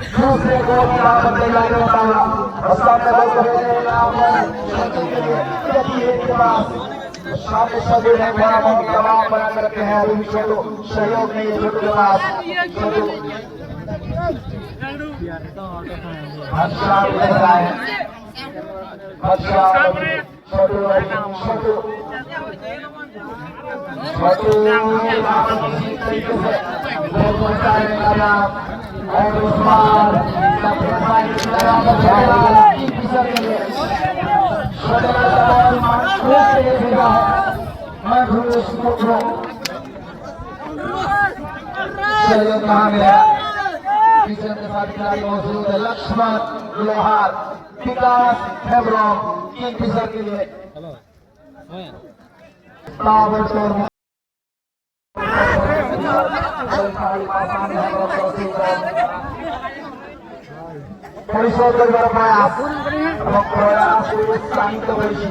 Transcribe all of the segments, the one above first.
दूसरे गोल की बात जाने वाला और सामने बल के पास सामने सभी है बड़ा बहुत दबाव बना करके हैं अभी छोटू सहयोग नहीं है छोटू के पास अच्छा लग रहा है अच्छा छोटू छोटू छोटू और उस्मान कहा गया किशन के साथ खिलाड़ी मौजूद है लक्ष्मण लोहार विकास हेब्रोन तीन किशन के लिए পরিশোধ করবার প্রয়াস এবং প্রয়াস উৎসাহিত করেছি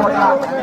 বর্তমান